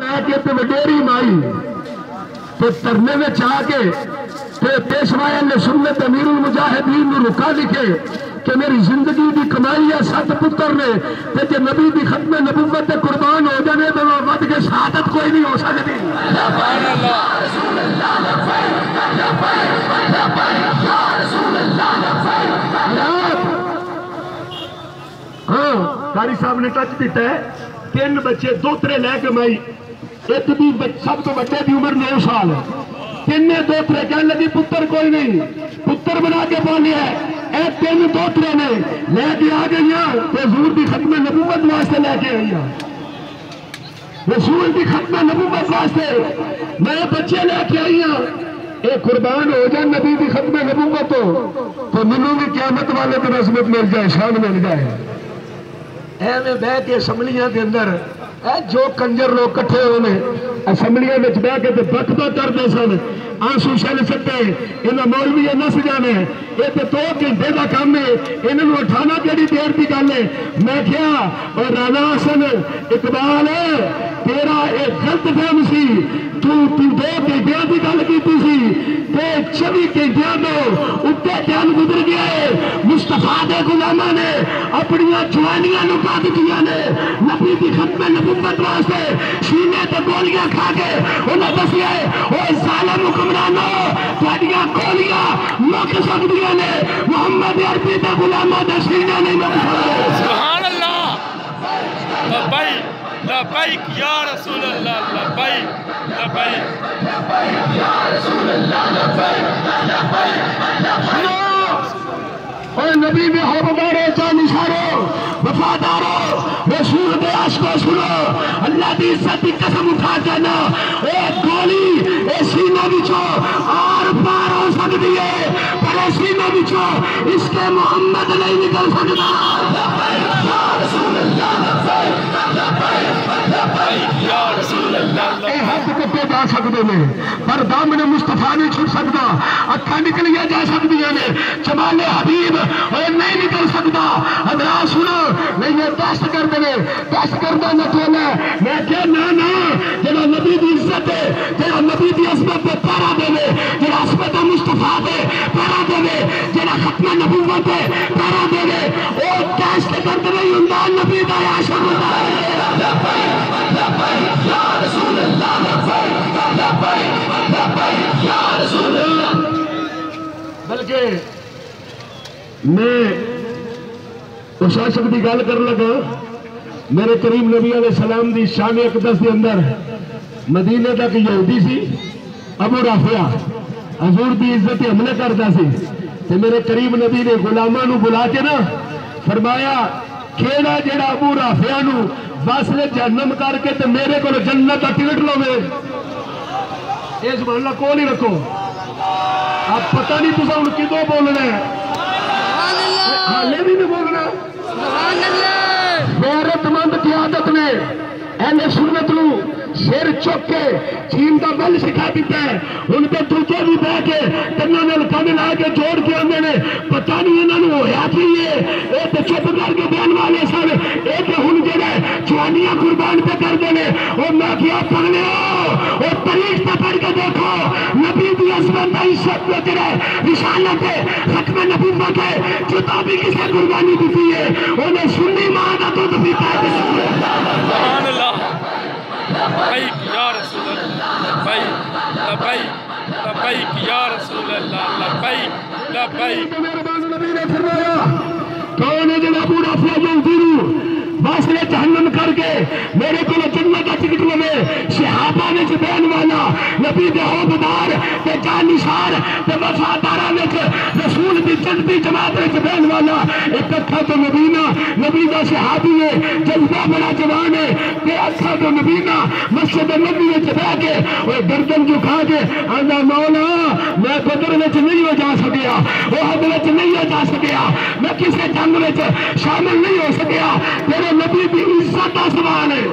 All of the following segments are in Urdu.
لے کے تے وڈیری مائی تے ترنے میں چاہ کے تے پیشوایا نے سنت امیر المجاہدین نے رکا لکھے کہ میری زندگی دی کمائی ہے 7 پتر نے تے جے نبی دی ختم نبوت تے قربان ہو جانے تو ود کے شہادت کوئی نہیں ہو سکتی سبحان اللہ رسول اللہ یا رسول اللہ ہاں قاری صاحب نے ٹچ دیتا ہے 3 بچے دوترے لے کے مائی ایک بھی سب تو بچے کی عمر 9 سال ہے 3 دوترے کہنے لگی پتر کوئی نہیں پتر بنا کے پالیا ہے اے 3 دوترے نے لے کے آ گئی حضور کی ختم نبوت واسطے لے کے آئی رسول کی ختم نبوت واسطے میں بچے لے کے آئی ہوں اے قربان ہو جائے نبی کی ختم نبوت تو منوں بھی قیامت والے دن عظمت مل جائے شان مل جائے ایویں بہ کے اسمبلیاں کے اندر جو کنجر لوگ کٹھے ہونے اسمبلیاں میں بہ کے بکتا کرتے سن آنسو چھل سکتے انہیں مولوی نس جانے یہ تو 2 گھنٹے کا کام ہے انہوں اٹھانا کیڑی دیر کی گل ہے میں کیا اور رانا حسن اقبال تیرا ایک غلط فہم سی تو 2 گھنٹے کی گل کی سی 24 گھنٹے تو اتنے ٹائم گزر گیا ہے مصطفیٰ دے غلاماں نے اپنی جوانیاں لکا دیتی نے نبی کی ختم نبوت واسطے سینے تے گولیاں کھا کے انہیں دسیا وہ ظالم حکمرانوں تہاڈیاں گولیاں مک سکدیاں نے محمد عربی دے غلاماں دے سینے نہیں مک سکدے سبحان اللہ لبیک لبیک یا رسول اللہ لبیک لبیک یا رسول اللہ لبیک لبیک اور نبی میں حبدارو جانشارو وفادارو رسول دے عشقو سنو اللہ دی عزت دی قسم اٹھا جانا ایک گولی اے سینہ بچو آر پار ہو سکتی ہے پر اے سینہ بچو اس کے محمد نہیں نکل سکتا یا رسول اللہ یا رسول اللہ اے ہاتھ کٹے جا سکتے ہیں پر دامن مصطفیٰ نہیں چھوٹ سکتا اکھا نکلیا جا سکتی ہیں جمال حبیب اور نہیں نکل سکتا حضرات سنو نہیں یہ ٹیسٹ کر دے ٹیسٹ کر دے نہ تو میں کیا نا جنہا نبی دی عزت ہے جنہا نبی دی عظمت پہ پیرا دے جنہا عصمت مصطفیٰ دے پیرا دے جنہا ختم نبوت دے پیرا دے او ٹیسٹ کر دے اندان نبی دا عاشق ہوتا ہے یا رسول اللہ یا رسول اللہ بلکہ میں اس عاشق کی گل کر لگا میرے کریم نبی علیہ السلام دی شان اقدس کے اندر مدینے تک یہودی سی ابو رافع حضور دی عزت حملے کرتا سی تے میرے کریم نبی نے غلاماں نو بلا کے نا فرمایا کیڑا جڑا ابو رافع نو واسلے جہنم کر کے تے میرے کو جنت کا ٹکٹ لو یہ سبحان اللہ کول ہی رکھو اب پتہ نہیں تسا ہن کدوں بولنا ہے حالے بھی نہیں بولنا غیرت مند قیادت نے اہل سنت نو سر چک کے چین کا بل سکھا دیتا ہے ان پہ دوجے بھی بہ کے تنہا نے کن لا کے جوڑ کے آنے نے پتہ نہیں انہوں نے ہویا کی یہ تو چپ کر کے بیان والے سن ایک ہن جڑے جوانیاں قربان پہ کر دینے اور میں کیا پڑھنے ہو اور تاریخ پہ پڑھ کے دیکھو نبی دی عظمت عزت میں تیرے رسالت ہے ختم نبوت ہے جتا بھی کسے قربانی دیتی ہے انہیں سنی ماں کا دودھ پیتا ہے سبحان اللہ لبیک یا رسول اللہ لبیک لبیک لبیک یا رسول اللہ لبیک لبیک مہربان نبی نے فرمایا کون ہے جنہا ابو رافع یہودی نو واسلے جہنم کر کے میرے کو جنت کا ٹکٹ لے صحابہ میں بین والا نبی دے حوبدار تے جانشار تے وفادارہ میں رسول دی جنتی جماعت میں بین والا اکٹھا تو نبینا نبی دا صحابی ہے جذبہ بڑا جوان ہے تے اکھا تو نبینا مسجد نبی میں بہ کے اور گردن جو کھا کے آنا مولا میں بدر میں نہیں ہو جا سکیا احد میں نہیں ہو جا سکیا میں کسی جنگ میں شامل نہیں ہو سکیا تیرے نبی کی عزت کا سوال ہے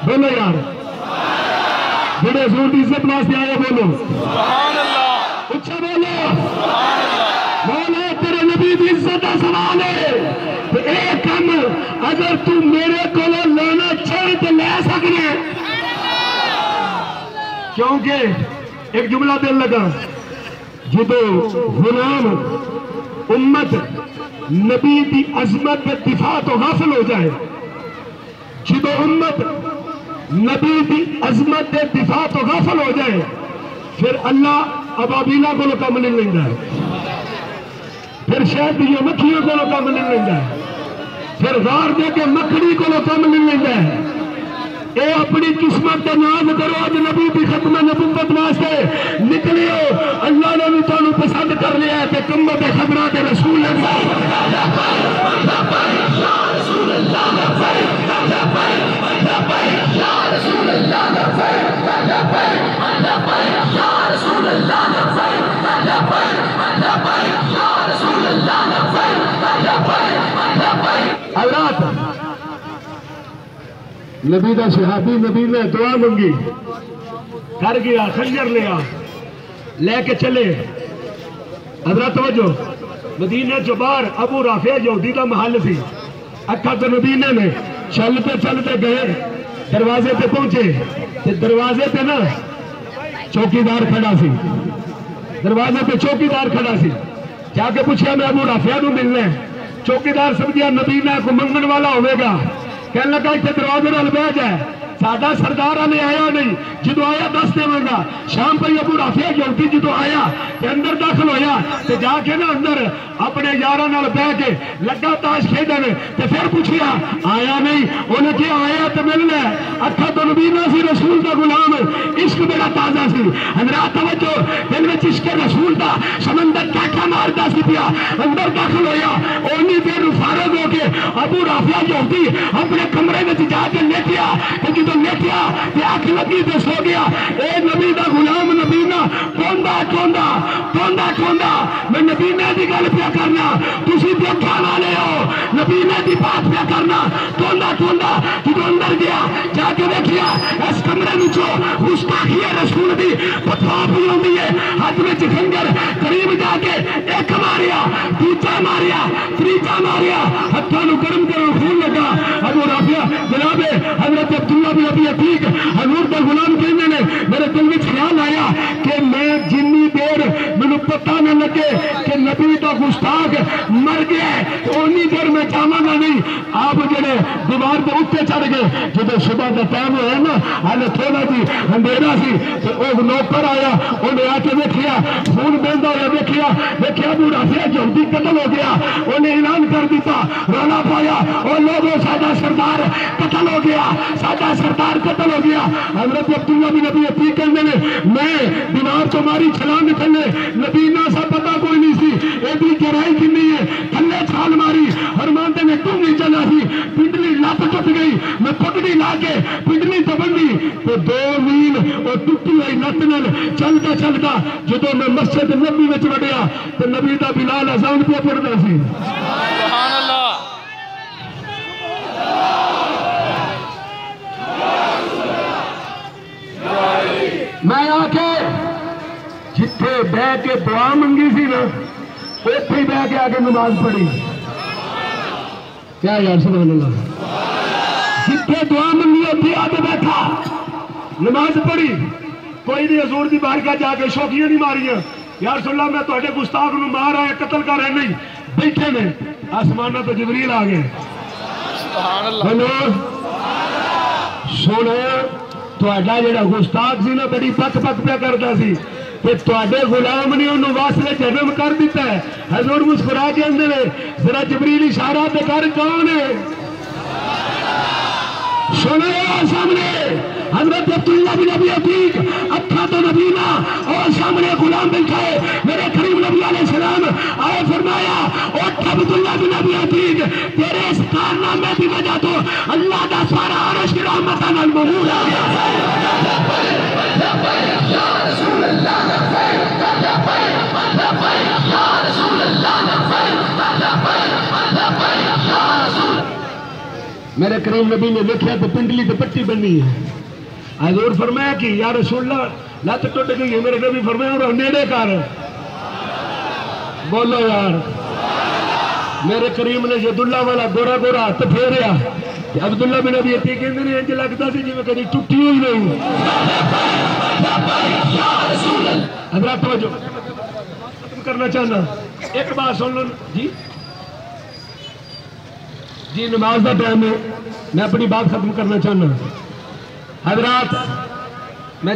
بولو یار جڑے حضور کی عزت واسطے آئے بولو سبحان اللہ اچھا بولو سبحان اللہ بولو تیرے نبی کی عزت کا سوال ہے ایک کم اگر تو میرے کو لانا چاہ کہہ سکتے ہیں کیونکہ ایک جملہ دل لگا جدو غلام امت نبی دی عظمت کے دفاع تو غافل ہو جائے، جدو امت نبی دی عظمت کے دفاع تو غافل ہو جائے، پھر اللہ ابابیلا کو کم نہیں لینا ہے، پھر شہد دی مکھیوں کو کم نہیں لینا ہے، پھر غار دے کے مکڑی کو کم نہیں لینا ہے۔ اے اپنی قسمت کا ناز کرو، اج نبی کی ختم نبوت واسطے نکلے ہو، اللہ نے بھی تمہیں پسند کر لیا ہے کہ قمت خبرات رسول حضرات نبی دا صحابی نبی نے دعا منگی، کر گیا، خنجر لیا، لے کے چلے۔ حضرات توجہ، مدینہ جو باہر ابو رافع یہودی کا محل سی، اکھا تو نبی نے چلتے چلتے گئے، دروازے پہ پہنچے، دروازے پہ نا چوکیدار کھڑا سی، دروازے پہ چوکیدار کھڑا سی، جا کے پوچھا میں ابو رافع نو ملنا ہے، چوکیدار سمجھیا نبی نے کو منگن والا ہوئے گا، کہنے لگا اتنے دروازے نال بہ جائے، ساڈا سردار ہمیں آیا نہیں، جدو آیا دس دے گا۔ شام پر ابو رافع یہودی جدو آیا تے اندر داخل ہویا تے جا کے نا اندر اپنے یاراں نال بہ کے لگا تاش کھیڈن تے پھر پوچھیا آیا نہیں، انہیں کیا آیا تے ملنا ہے، اکھا تو نبی نہ سی رسول دا غلام، عشق بڑا تازہ سی۔ حضرات توجہ، دل وچ عشق رسول دا سمندر ٹاٹا ماردا سی پیا، اندر داخل ہویا، اونی دیر فارغ ہو کے ابو رافع یہودی اپنے کمرے وچ جا کے لیٹیا، تو لیٹیا تے اکھ لگی تے سو گیا۔ اے نبی دا غلام نبی نا ٹوندا ٹوندا ٹوندا ٹوندا، میں نبی نے دی گل پیا کرنا، تسی دیکھا والے ہو، نبی نے دی بات پیا کرنا، ٹوندا ٹوندا جدو اندر گیا جا کے دیکھیا اس کمرے وچوں گستاخی رسول دی فتوا پی ہوندی ہے، ہاتھ وچ خنجر، قریب جا کے ایک ماریا، دوجا ماریا، تیجا ماریا، ہتھاں نوں گرم کرن خون لگا۔ ابو رافع جناب حضرت عبداللہ بن ابی عتیق حضور دا غلام کہنے نے میرے دل میں خیال آیا کہ میں جنی دیر مینوں پتہ نہ لگے کہ نبی دا گستاخ مر گیا ہے اونی دیر میں جاواں گا نہیں۔ آپ جڑے دیوار دے اوپر چڑھ گئے، جدو صبح دا ٹائم ہویا نا، ہالے تھوڑا جی اندھیرا سی، تے او نوکر آیا، انہیں آ کے دیکھیا خون بہندا ہوا، دیکھیا ابو رافع یہودی قتل ہو گیا، انہیں اعلان کر دیتا، رولا پایا، او لوگوں ساڈا سردار قتل ہو گیا، ساڈا سردار قتل ہو گیا۔ حضرت عبداللہ بن ابی عتیق کہندے نے میں دیوار تو ماری چھلانگ تھلے، نبی نا سا پتہ کوئی نہیں سی ایڈی گہرائی کتنی ہے، تھلے چھال ماری، فرماندے نے ڈونگی جگہ سی، پنڈلی لت ٹوٹ گئی، میں پگڑی لا کے پنڈلی تو بندی تو 2 میل اور ٹوٹی ہوئی لت نال چلتا چلتا جدو میں مسجد نبی وچ وڑیا تو نبی دا بلال اذان پہ پڑھدا سی۔ سبحان اللہ۔ میں آ کے جتھے بہ کے دعا منگی سی نا اوتھے ہی بہ کے آ کے نماز پڑھی۔ کیا یار سبحان اللہ، جتھے دعا منگی اوتھے آ کے بیٹھا نماز پڑھی۔ کوئی نہیں حضور دی بارگاہ جا کے شوقیاں نہیں ماریاں، یا رسول اللہ میں تہاڈے گستاخ نو مار آیا قتل کر رہے نہیں، بیٹھے نے آسمانہ تو جبریل آ گئے۔ سبحان اللہ۔ بولو سونا تہاڈا جڑا گستاخ سی نا بڑی پک پک پیا کرتا سی تے تہاڈے غلام نے انہوں واسطے جنم کر دیتا ہے۔ حضور مسکرا کے اندر ذرا جبریل اشارہ تے کر کون ہے؟ سنو سامنے حضرت عبداللہ بن ابی عتیق اکھا تو نبینا اور سامنے غلام بیٹھا ہے، میرے کریم نبی علیہ السلام آئے فرمایا اٹھ عبداللہ بن ابی عتیق، تیرے اس کارنامے کی وجہ تو اللہ دا سارا عرش کی رحمت نال مہور آ گیا۔ میرے کریم نبی نے دیکھا تو پنڈلی تو پٹی بنی ہے۔ حضور فرمایا کہ یا رسول اللہ لت ٹوٹ گئی ہے، میرے نبی فرمایا اور نیڑے کر، بولو یار۔ میرے کریم نے ید اللہ والا گورا گورا ہاتھ پھیریا، عبداللہ بن ابی عتیق کہندے نے انج لگدا سی جویں کدی ٹوٹی ہوئی نہیں. حضرات توجہ ختم کرنا چاہنا ایک بات سن لو جی نماز کا ٹائم ہے میں اپنی بات ختم کرنا چاہنا. حضرات میں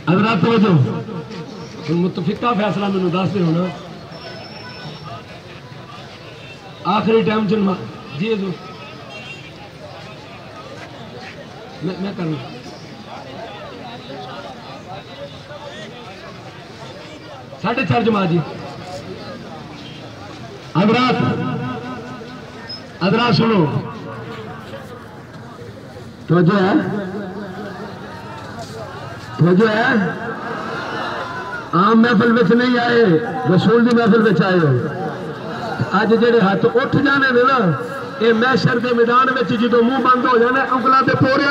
حضرات توجہ متفقہ فیصلہ میں دس دے ہونا آخری ٹائم چل جی حضور میں کروں 4:30 جماعت جی. حضرات سنو توجہ ہے عام محفل میں نہیں آئے رسول دی محفل میں آئے ہو. اج جڑے ہاتھ اٹھ جانے نا یہ محشر کے میدان میں جدو منہ بند ہو جانا انگلاں تے پورے